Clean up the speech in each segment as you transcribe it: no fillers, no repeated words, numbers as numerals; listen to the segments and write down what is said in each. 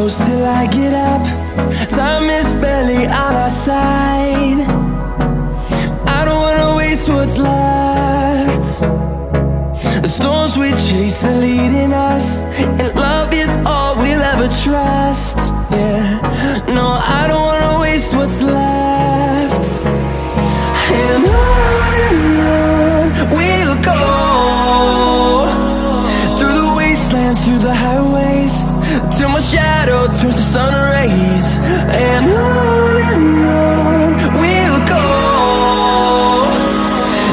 close till I get up. Time is barely on our side. I don't wanna waste what's left. The storms we chase are leading us, and love is all we'll ever trust. Yeah, no, I don't wanna waste what's left. And on we'll go, through the wastelands, through the highways, till my shadow turns to sun rays. And on we'll go,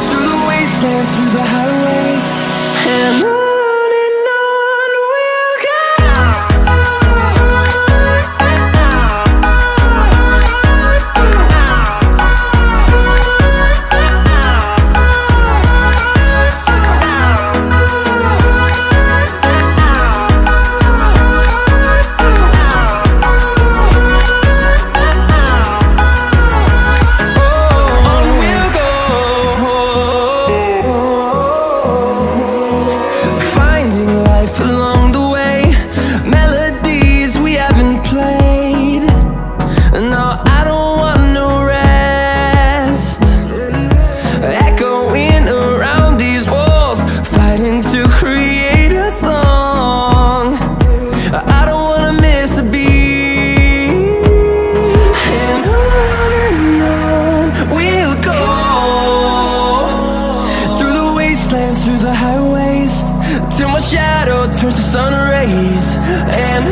through the wastelands, through the highways, and on we'll go. Through the highways, till my shadow turns to sun rays. And